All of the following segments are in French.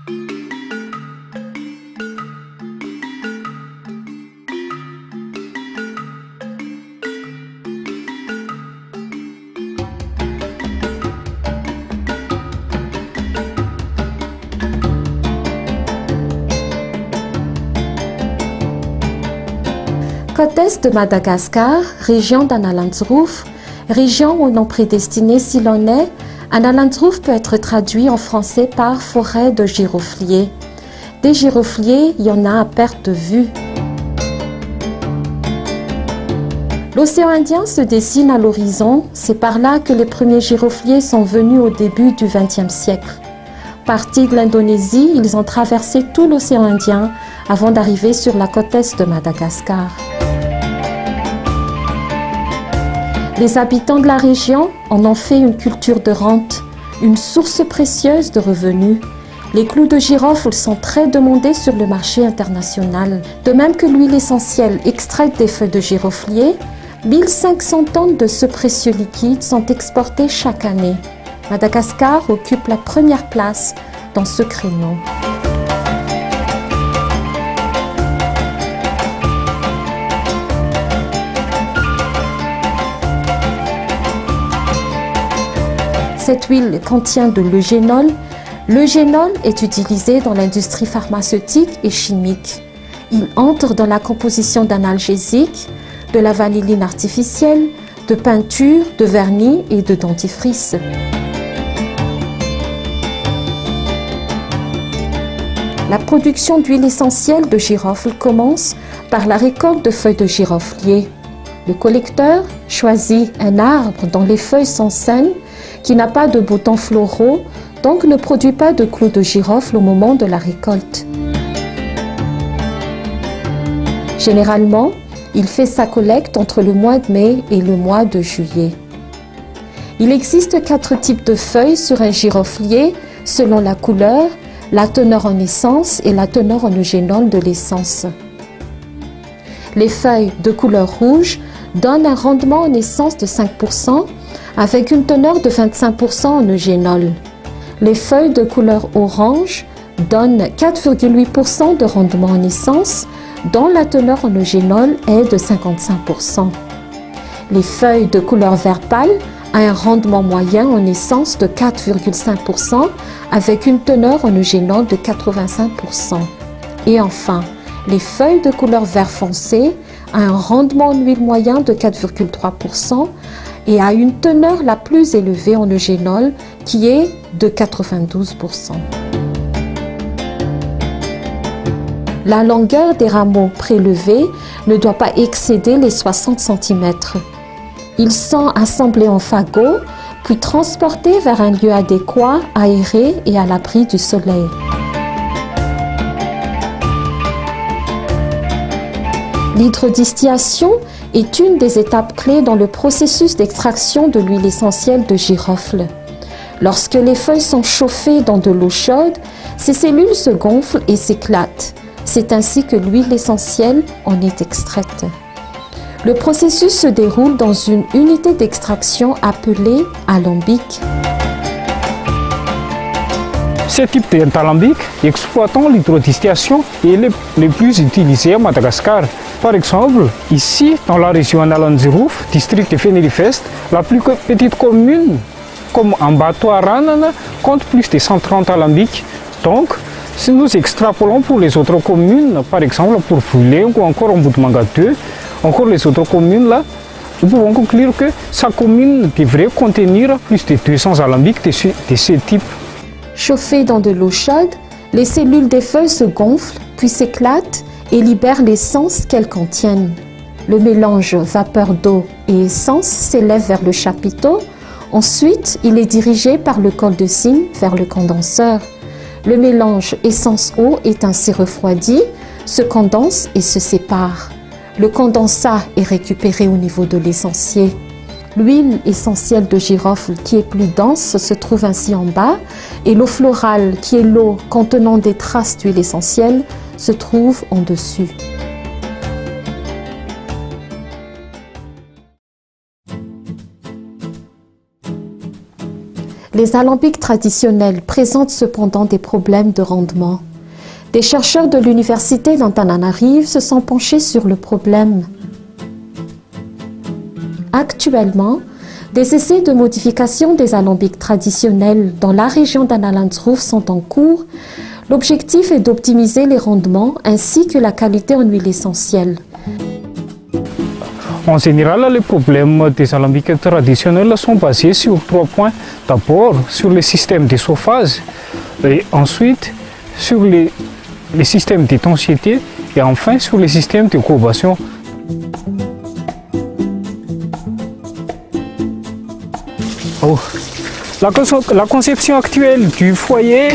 Côte Est de Madagascar, région d'Analandsruf, région au nom prédestiné s'il en est, Analandsruf peut être traduit en français par forêt de girofliers. Des girofliers, il y en a à perte de vue. L'océan Indien se dessine à l'horizon, c'est par là que les premiers girofliers sont venus au début du XXe siècle. Partis de l'Indonésie, ils ont traversé tout l'océan Indien avant d'arriver sur la côte est de Madagascar. Les habitants de la région en ont fait une culture de rente, une source précieuse de revenus. Les clous de girofle sont très demandés sur le marché international. De même que l'huile essentielle extraite des feuilles de giroflier, 1500 tonnes de ce précieux liquide sont exportées chaque année. Madagascar occupe la première place dans ce créneau. Cette huile contient de l'eugénol. L'eugénol est utilisé dans l'industrie pharmaceutique et chimique. Il entre dans la composition d'analgésiques, de la vanilline artificielle, de peinture, de vernis et de dentifrice. La production d'huile essentielle de girofle commence par la récolte de feuilles de giroflier. Le collecteur choisit un arbre dont les feuilles sont saines, qui n'a pas de boutons floraux, donc ne produit pas de clous de girofle au moment de la récolte. Généralement, il fait sa collecte entre le mois de mai et le mois de juillet. Il existe 4 types de feuilles sur un giroflier selon la couleur, la teneur en essence et la teneur en eugénol de l'essence. Les feuilles de couleur rouge donnent un rendement en essence de 5% avec une teneur de 25% en eugénol. Les feuilles de couleur orange donnent 4,8% de rendement en essence, dont la teneur en eugénol est de 55%. Les feuilles de couleur vert pâle ont un rendement moyen en essence de 4,5% avec une teneur en eugénol de 85%. Et enfin, les feuilles de couleur vert foncé ont un rendement en huile moyen de 4,3% et a une teneur la plus élevée en eugénol qui est de 92%. La longueur des rameaux prélevés ne doit pas excéder les 60 cm. Ils sont assemblés en fagots, puis transportés vers un lieu adéquat, aéré et à l'abri du soleil. L'hydrodistillation est une des étapes clés dans le processus d'extraction de l'huile essentielle de girofle. Lorsque les feuilles sont chauffées dans de l'eau chaude, ces cellules se gonflent et s'éclatent. C'est ainsi que l'huile essentielle en est extraite. Le processus se déroule dans une unité d'extraction appelée alambic. Ce type d'alambic exploitant l'hydrodistillation est le plus utilisé à Madagascar. Par exemple, ici, dans la région d'Analandsruf, district de Fenelifest, la plus petite commune, comme Ambato-Aranana, compte plus de 130 alambics. Donc, si nous extrapolons pour les autres communes, par exemple pour Fouillet ou encore Mboutmanga 2, encore les autres communes là, nous pouvons conclure que sa commune devrait contenir plus de 200 alambics de ce type. Chauffées dans de l'eau chaude, les cellules des feuilles se gonflent, puis s'éclatent et libèrent l'essence qu'elles contiennent. Le mélange vapeur d'eau et essence s'élève vers le chapiteau. Ensuite, il est dirigé par le col de cygne vers le condenseur. Le mélange essence-eau est ainsi refroidi, se condense et se sépare. Le condensat est récupéré au niveau de l'essentiel. L'huile essentielle de girofle qui est plus dense se trouve ainsi en bas et l'eau florale qui est l'eau contenant des traces d'huile essentielle se trouve en dessus. Les alambics traditionnels présentent cependant des problèmes de rendement. Des chercheurs de l'université d'Antananarivo se sont penchés sur le problème. Actuellement, des essais de modification des alambics traditionnels dans la région d'Analandsruf sont en cours. L'objectif est d'optimiser les rendements ainsi que la qualité en huile essentielle. En général, les problèmes des alambics traditionnels sont basés sur 3 points. D'abord, sur le système de chauffage, et ensuite sur les systèmes d'étanchéité et enfin sur les systèmes de combustion. La conception actuelle du foyer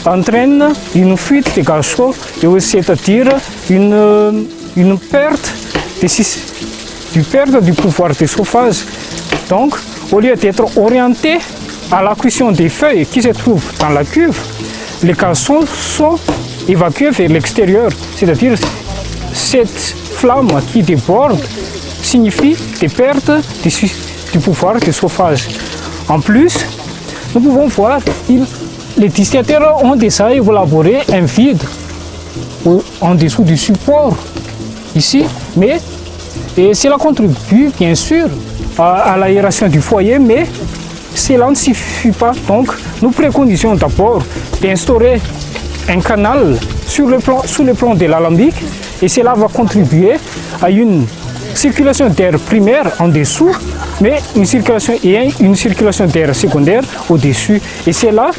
entraîne une fuite de gaz chaud et aussi, c'est-à-dire une perte du pouvoir de chauffage. Donc, au lieu d'être orienté à la cuisson des feuilles qui se trouvent dans la cuve, les gaz chauds sont évacués vers l'extérieur. C'est-à-dire cette flamme qui déborde signifie des pertes du pouvoir de chauffage. En plus, nous pouvons voir que les distillateurs ont déjà élaboré un vide en dessous du support ici, mais cela contribue bien sûr à l'aération du foyer, mais cela ne suffit pas. Donc, nous préconisons d'abord d'instaurer un canal sous le plan de l'alambic et cela va contribuer à une circulation d'air primaire en dessous, mais une circulation d'air secondaire au-dessus. Et c'est là,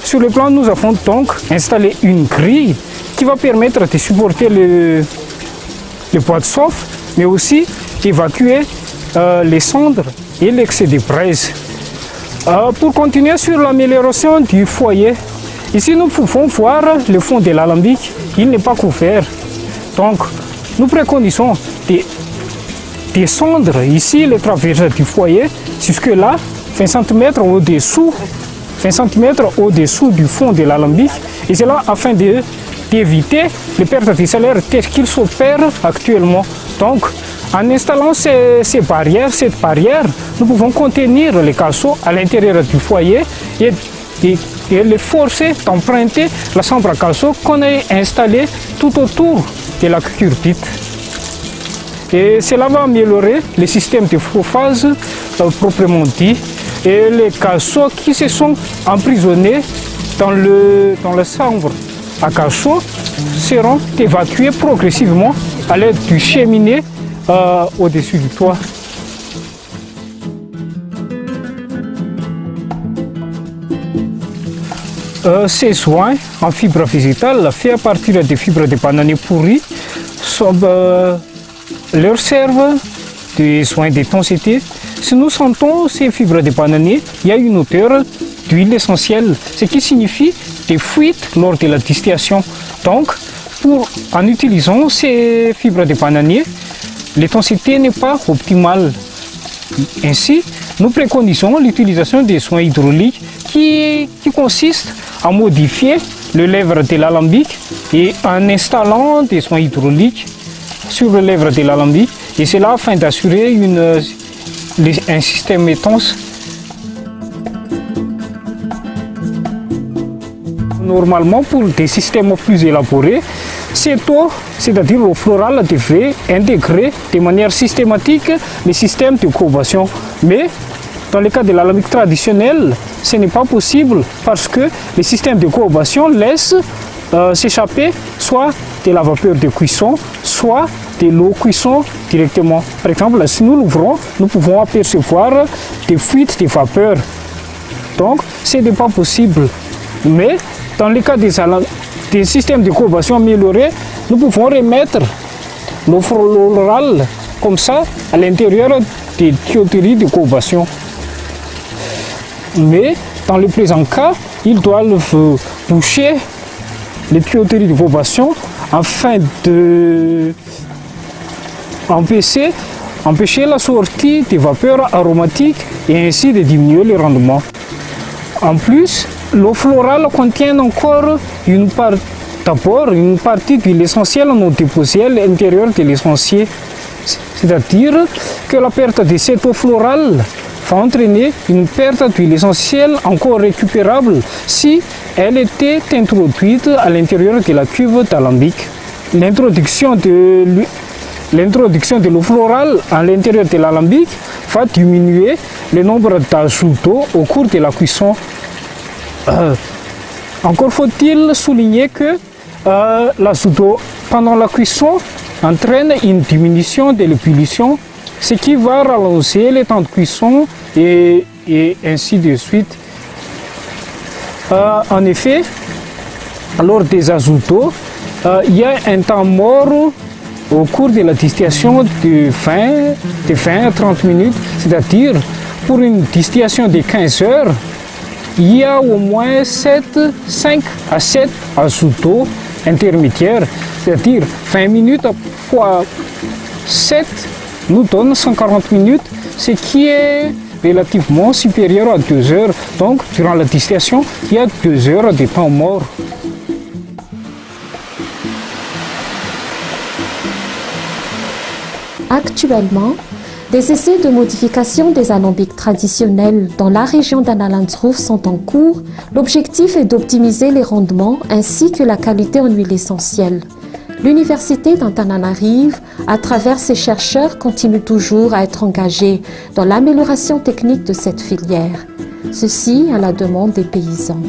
sur le plan, nous avons donc installé une grille qui va permettre de supporter le bois de chauffe, mais aussi d'évacuer les cendres et l'excès de braise. Pour continuer sur l'amélioration du foyer, ici nous pouvons voir le fond de l'alambic, il n'est pas couvert. Donc, nous préconisons de descendre ici le traverse du foyer jusque-là, 20 cm au-dessous du fond de l'alambic, et c'est là afin d'éviter les pertes de chaleur telles qu'ils s'opèrent actuellement. Donc, en installant cette barrière, nous pouvons contenir les gaz chauds à l'intérieur du foyer et les forcer d'emprunter la chambre à gaz chaud qu'on a installée tout autour de la cucurbite. Et cela va améliorer le système de chauffage proprement dit, et les gaz chauds qui se sont emprisonnés dans la chambre à gaz chaud seront évacués progressivement à l'aide du cheminée au-dessus du toit. Ces soins en fibre végétale faits à partir des fibres de bananier pourries leur servent des soins d'intensité. Si nous sentons ces fibres de bananier, il y a une odeur d'huile essentielle, ce qui signifie des fuites lors de la distillation. Donc, en utilisant ces fibres de bananier, l'intensité n'est pas optimale. Ainsi, nous préconisons l'utilisation des soins hydrauliques qui consistent à modifier le lèvre de l'alambic et en installant des soins hydrauliques sur le lèvre de l'alambic, et cela afin d'assurer un système étanche. Normalement, pour des systèmes plus élaborés, cette eau, c'est-à-dire l'eau florale, devrait intégrer de manière systématique les systèmes de combustion. Mais dans le cas de l'alambic traditionnel, ce n'est pas possible parce que les systèmes de combustion laissent s'échapper soit de la vapeur de cuisson, soit de l'eau cuisson directement. Par exemple, si nous l'ouvrons, nous pouvons apercevoir des fuites de vapeur. Donc, ce n'est pas possible. Mais dans le cas des systèmes de combustion améliorés, nous pouvons remettre l'eau florale comme ça à l'intérieur des tuyauteries de combustion. Mais dans le présent cas, ils doivent boucher les tuyauteries de combustion afin d'empêcher la sortie des vapeurs aromatiques et ainsi de diminuer le rendement. En plus, l'eau florale contient encore une partie de l'essentiel non déposée à l'intérieur de l'essentiel. C'est-à-dire que la perte de cette eau florale va entraîner une perte d'huile essentielle encore récupérable si elle était introduite à l'intérieur de la cuve d'alambic. L'introduction de l'eau florale à l'intérieur de l'alambic va diminuer le nombre d'ajouts d'eau au cours de la cuisson. Encore faut-il souligner que l'ajout d'eau pendant la cuisson entraîne une diminution de l'ébullition, ce qui va rallonger le temps de cuisson et ainsi de suite. En effet, lors des ajouts d'eau, il y a un temps mort au cours de la distillation de 20 à 30 minutes, c'est-à-dire pour une distillation de 15 heures, il y a au moins 5 à 7 ajouts d'eau intermédiaires, c'est-à-dire 20 minutes fois 7 nous donne 140 minutes, ce qui est relativement supérieur à 2 heures. Donc, durant la distillation, il y a 2 heures de temps mort. Actuellement, des essais de modification des alambics traditionnels dans la région d'Annalandsruf sont en cours. L'objectif est d'optimiser les rendements ainsi que la qualité en huile essentielle. L'Université d'Antananarive, à travers ses chercheurs, continue toujours à être engagée dans l'amélioration technique de cette filière. Ceci à la demande des paysans.